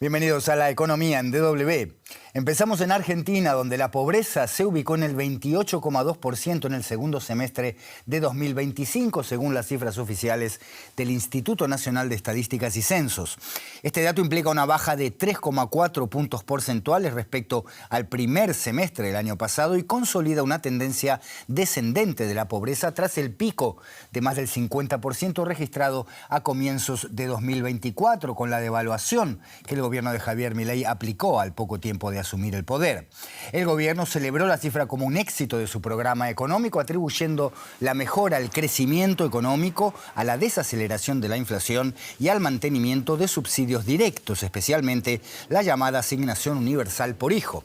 Bienvenidos a La Economía en DW. Empezamos en Argentina, donde la pobreza se ubicó en el 28,2% en el segundo semestre de 2025, según las cifras oficiales del Instituto Nacional de Estadísticas y Censos. Este dato implica una baja de 3,4 puntos porcentuales respecto al primer semestre del año pasado y consolida una tendencia descendente de la pobreza tras el pico de más del 50% registrado a comienzos de 2024, con la devaluación que el gobierno de Javier Milei aplicó al poco tiempo de asumir el poder. El gobierno celebró la cifra como un éxito de su programa económico, atribuyendo la mejora al crecimiento económico, a la desaceleración de la inflación y al mantenimiento de subsidios directos, especialmente la llamada asignación universal por hijo.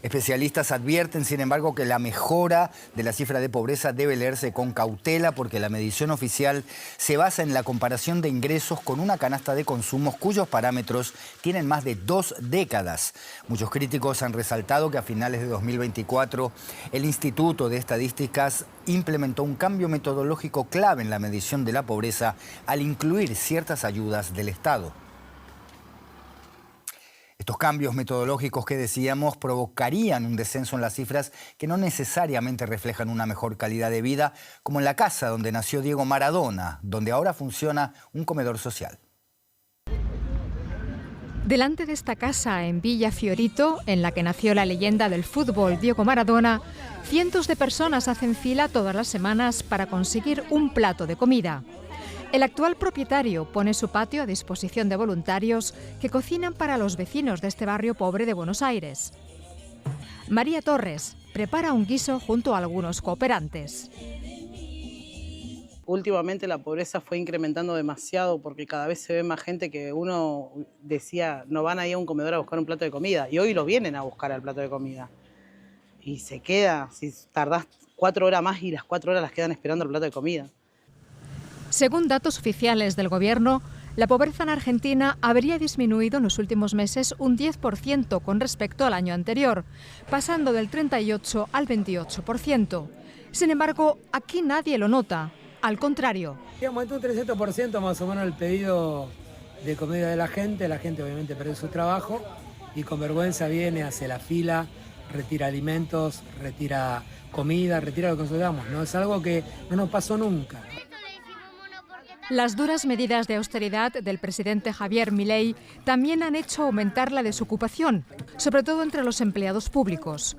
Especialistas advierten, sin embargo, que la mejora de la cifra de pobreza debe leerse con cautela porque la medición oficial se basa en la comparación de ingresos con una canasta de consumos cuyos parámetros tienen más de 2 décadas. Muchos críticos han resaltado que a finales de 2024 el Instituto de Estadísticas implementó un cambio metodológico clave en la medición de la pobreza al incluir ciertas ayudas del Estado. Estos cambios metodológicos que decíamos provocarían un descenso en las cifras que no necesariamente reflejan una mejor calidad de vida, como en la casa donde nació Diego Maradona, donde ahora funciona un comedor social. Delante de esta casa en Villa Fiorito, en la que nació la leyenda del fútbol Diego Maradona, cientos de personas hacen fila todas las semanas para conseguir un plato de comida. El actual propietario pone su patio a disposición de voluntarios que cocinan para los vecinos de este barrio pobre de Buenos Aires. María Torres prepara un guiso junto a algunos cooperantes. Últimamente la pobreza fue incrementando demasiado porque cada vez se ve más gente que uno decía no van a ir a un comedor a buscar un plato de comida y hoy lo vienen a buscar al plato de comida. Y se queda, si tardás 4 horas más y las 4 horas las quedan esperando el plato de comida. Según datos oficiales del gobierno, la pobreza en Argentina habría disminuido en los últimos meses un 10% con respecto al año anterior, pasando del 38 al 28%. Sin embargo, aquí nadie lo nota. Al contrario. Aumentó un 300% más o menos el pedido de comida de la gente obviamente perdió su trabajo y con vergüenza viene, hace la fila, retira alimentos, retira comida, retira lo que nosotros, ¿no? Es algo que no nos pasó nunca. Las duras medidas de austeridad del presidente Javier Milei también han hecho aumentar la desocupación, sobre todo entre los empleados públicos.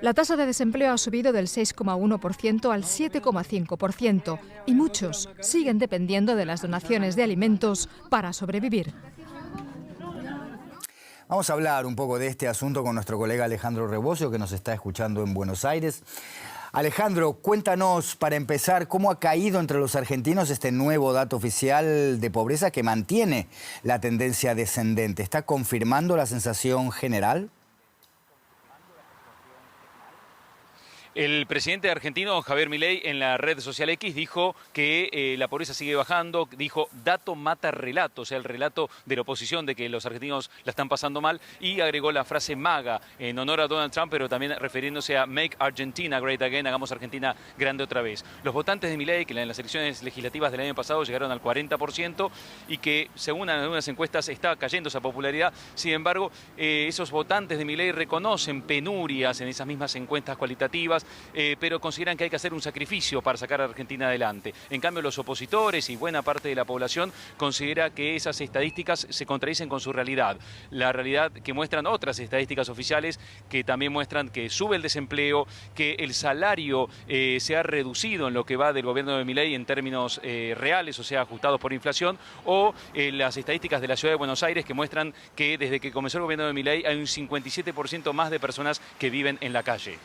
La tasa de desempleo ha subido del 6,1% al 7,5% y muchos siguen dependiendo de las donaciones de alimentos para sobrevivir. Vamos a hablar un poco de este asunto con nuestro colega Alejandro Rebosio, que nos está escuchando en Buenos Aires. Alejandro, cuéntanos, para empezar, ¿cómo ha caído entre los argentinos este nuevo dato oficial de pobreza que mantiene la tendencia descendente? ¿Está confirmando la sensación general? El presidente argentino, Javier Milei, en la red social X dijo que la pobreza sigue bajando, dijo dato mata relato, o sea, el relato de la oposición de que los argentinos la están pasando mal, y agregó la frase MAGA en honor a Donald Trump, pero también refiriéndose a Make Argentina Great Again, hagamos Argentina grande otra vez. Los votantes de Milei, que en las elecciones legislativas del año pasado llegaron al 40% y que según algunas encuestas está cayendo esa popularidad, sin embargo, esos votantes de Milei reconocen penurias en esas mismas encuestas cualitativas, pero consideran que hay que hacer un sacrificio para sacar a Argentina adelante. En cambio, los opositores y buena parte de la población considera que esas estadísticas se contradicen con su realidad. La realidad que muestran otras estadísticas oficiales que también muestran que sube el desempleo, que el salario se ha reducido en lo que va del gobierno de Milei en términos reales, o sea, ajustados por inflación, o las estadísticas de la ciudad de Buenos Aires que muestran que desde que comenzó el gobierno de Milei hay un 57% más de personas que viven en la calle.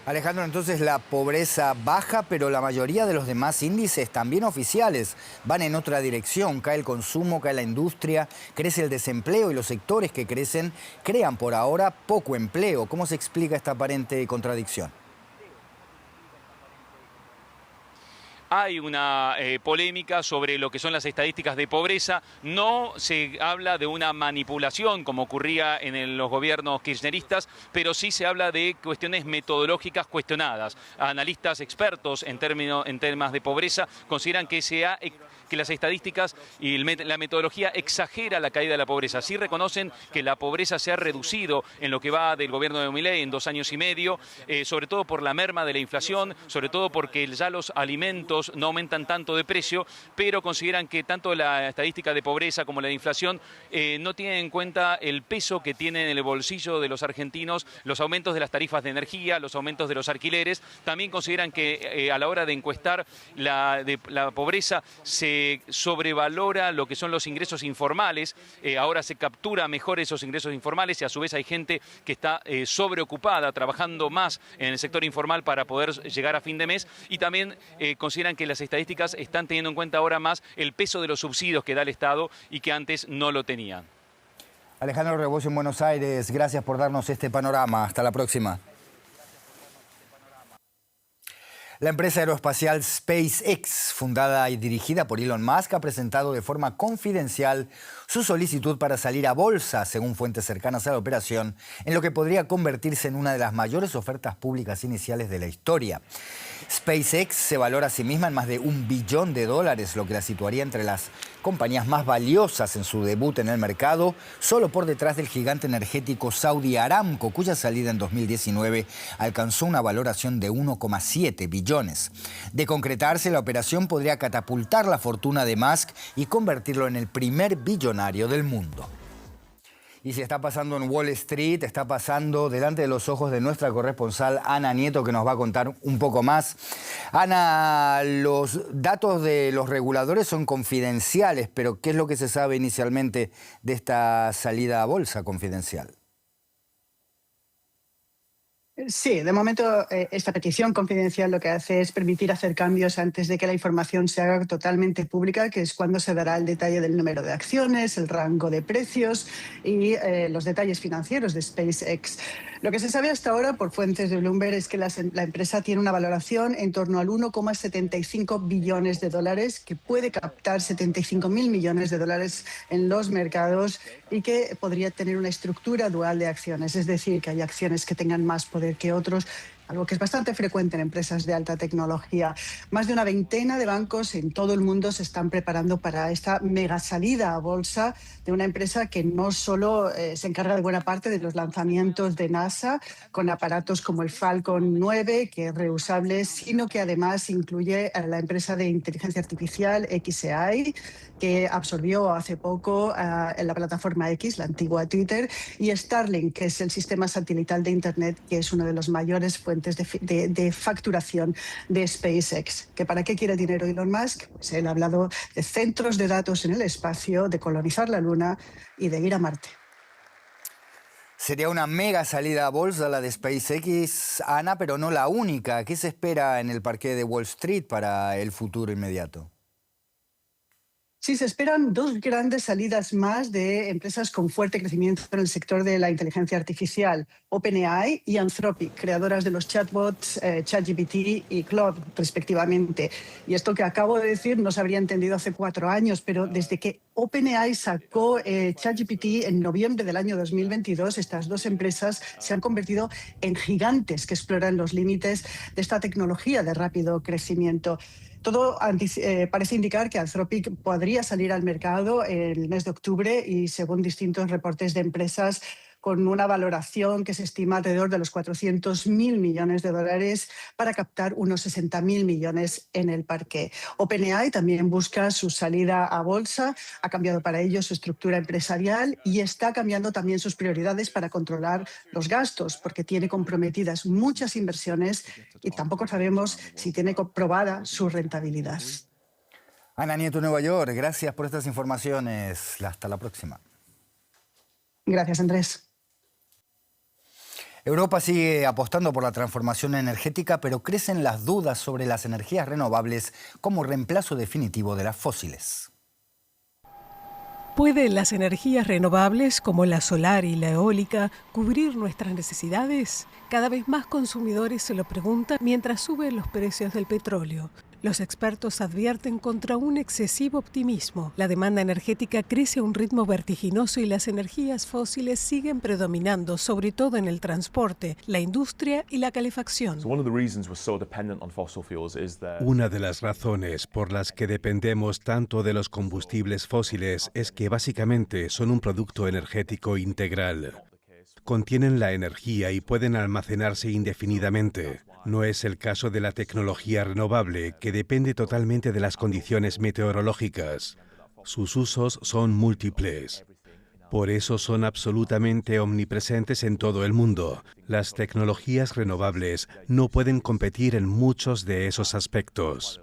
Alejandro, entonces la pobreza baja, pero la mayoría de los demás índices, también oficiales, van en otra dirección. Cae el consumo, cae la industria, crece el desempleo y los sectores que crecen crean por ahora poco empleo. ¿Cómo se explica esta aparente contradicción? Hay una polémica sobre lo que son las estadísticas de pobreza. No se habla de una manipulación como ocurría en los gobiernos kirchneristas, pero sí se habla de cuestiones metodológicas cuestionadas. Analistas expertos en temas de pobreza consideran que que las estadísticas y la metodología exagera la caída de la pobreza. Sí reconocen que la pobreza se ha reducido en lo que va del gobierno de Milei en 2 años y medio, sobre todo por la merma de la inflación, sobre todo porque ya los alimentos no aumentan tanto de precio, pero consideran que tanto la estadística de pobreza como la de inflación no tienen en cuenta el peso que tiene en el bolsillo de los argentinos los aumentos de las tarifas de energía, los aumentos de los alquileres. También consideran que a la hora de encuestar la pobreza se sobrevalora lo que son los ingresos informales. Ahora se captura mejor esos ingresos informales y a su vez hay gente que está sobreocupada, trabajando más en el sector informal para poder llegar a fin de mes, y también consideran que las estadísticas están teniendo en cuenta ahora más el peso de los subsidios que da el Estado y que antes no lo tenían. Alejandro Rebosio en Buenos Aires, gracias por darnos este panorama. Hasta la próxima. La empresa aeroespacial SpaceX, fundada y dirigida por Elon Musk, ha presentado de forma confidencial su solicitud para salir a bolsa, según fuentes cercanas a la operación, en lo que podría convertirse en una de las mayores ofertas públicas iniciales de la historia. SpaceX se valora a sí misma en más de $1 billón, lo que la situaría entre las compañías más valiosas en su debut en el mercado, solo por detrás del gigante energético Saudi Aramco, cuya salida en 2019 alcanzó una valoración de 1,7 billones. De concretarse, la operación podría catapultar la fortuna de Musk y convertirlo en el primer billonario del mundo. Y si está pasando en Wall Street, está pasando delante de los ojos de nuestra corresponsal Ana Nieto, que nos va a contar un poco más. Ana, los datos de los reguladores son confidenciales, pero ¿qué es lo que se sabe inicialmente de esta salida a bolsa confidencial? Sí, de momento esta petición confidencial lo que hace es permitir hacer cambios antes de que la información se haga totalmente pública, que es cuando se dará el detalle del número de acciones, el rango de precios y los detalles financieros de SpaceX. Lo que se sabe hasta ahora por fuentes de Bloomberg es que la empresa tiene una valoración en torno al 1,75 billones de dólares, que puede captar 75.000 millones de dólares en los mercados y que podría tener una estructura dual de acciones, es decir, que hay acciones que tengan más poder que otros, algo que es bastante frecuente en empresas de alta tecnología. Más de una veintena de bancos en todo el mundo se están preparando para esta mega salida a bolsa de una empresa que no solo se encarga de buena parte de los lanzamientos de NASA con aparatos como el Falcon 9, que es reusable, sino que además incluye a la empresa de inteligencia artificial xAI, que absorbió hace poco en la plataforma X, la antigua Twitter, y Starlink, que es el sistema satelital de Internet, que es uno de los mayores fuentes de facturación de SpaceX. ¿Que para qué quiere dinero Elon Musk? Pues él ha hablado de centros de datos en el espacio, de colonizar la Luna y de ir a Marte. Sería una mega salida a bolsa la de SpaceX, Ana, pero no la única. ¿Qué se espera en el parqué de Wall Street para el futuro inmediato? Sí, se esperan 2 grandes salidas más de empresas con fuerte crecimiento en el sector de la inteligencia artificial, OpenAI y Anthropic, creadoras de los chatbots ChatGPT y Claude, respectivamente. Y esto que acabo de decir no se habría entendido hace 4 años, pero desde que OpenAI sacó ChatGPT en noviembre del año 2022, estas 2 empresas se han convertido en gigantes que exploran los límites de esta tecnología de rápido crecimiento. Todo parece indicar que Anthropic podría salir al mercado el mes de octubre y, según distintos reportes de empresas, con una valoración que se estima alrededor de los 400.000 millones de dólares para captar unos 60.000 millones en el parqué. OpenAI también busca su salida a bolsa, ha cambiado para ello su estructura empresarial y está cambiando también sus prioridades para controlar los gastos, porque tiene comprometidas muchas inversiones y tampoco sabemos si tiene comprobada su rentabilidad. Ana Nieto, Nueva York, gracias por estas informaciones. Hasta la próxima. Gracias, Andrés. Europa sigue apostando por la transformación energética, pero crecen las dudas sobre las energías renovables como reemplazo definitivo de las fósiles. ¿Pueden las energías renovables, como la solar y la eólica, cubrir nuestras necesidades? Cada vez más consumidores se lo preguntan mientras suben los precios del petróleo. Los expertos advierten contra un excesivo optimismo. La demanda energética crece a un ritmo vertiginoso y las energías fósiles siguen predominando, sobre todo en el transporte, la industria y la calefacción. Una de las razones por las que dependemos tanto de los combustibles fósiles es que básicamente son un producto energético integral. Contienen la energía y pueden almacenarse indefinidamente. No es el caso de la tecnología renovable, que depende totalmente de las condiciones meteorológicas. Sus usos son múltiples. Por eso son absolutamente omnipresentes en todo el mundo. Las tecnologías renovables no pueden competir en muchos de esos aspectos.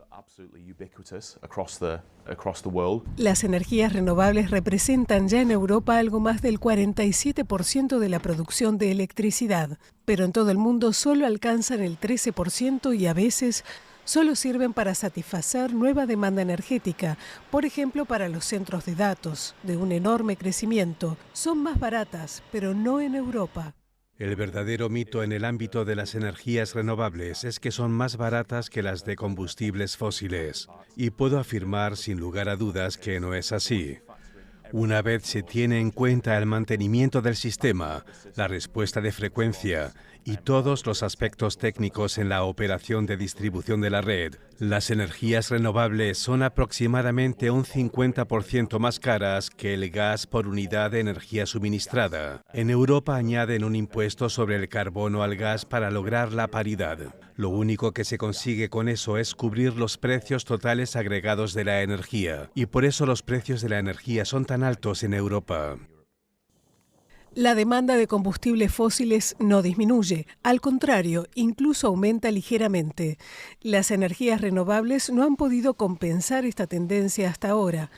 Las energías renovables representan ya en Europa algo más del 47% de la producción de electricidad, pero en todo el mundo solo alcanzan el 13% y a veces solo sirven para satisfacer nueva demanda energética, por ejemplo para los centros de datos, de un enorme crecimiento. Son más baratas, pero no en Europa. El verdadero mito en el ámbito de las energías renovables es que son más baratas que las de combustibles fósiles. Y puedo afirmar sin lugar a dudas que no es así. Una vez se tiene en cuenta el mantenimiento del sistema, la respuesta de frecuencia y todos los aspectos técnicos en la operación de distribución de la red, las energías renovables son aproximadamente un 50% más caras que el gas por unidad de energía suministrada. En Europa añaden un impuesto sobre el carbono al gas para lograr la paridad. Lo único que se consigue con eso es cubrir los precios totales agregados de la energía, y por eso los precios de la energía son tan altos en Europa. La demanda de combustibles fósiles no disminuye, al contrario, incluso aumenta ligeramente. Las energías renovables no han podido compensar esta tendencia hasta ahora.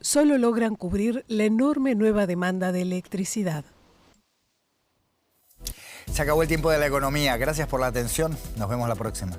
Solo logran cubrir la enorme nueva demanda de electricidad. Se acabó el tiempo de la economía. Gracias por la atención. Nos vemos la próxima.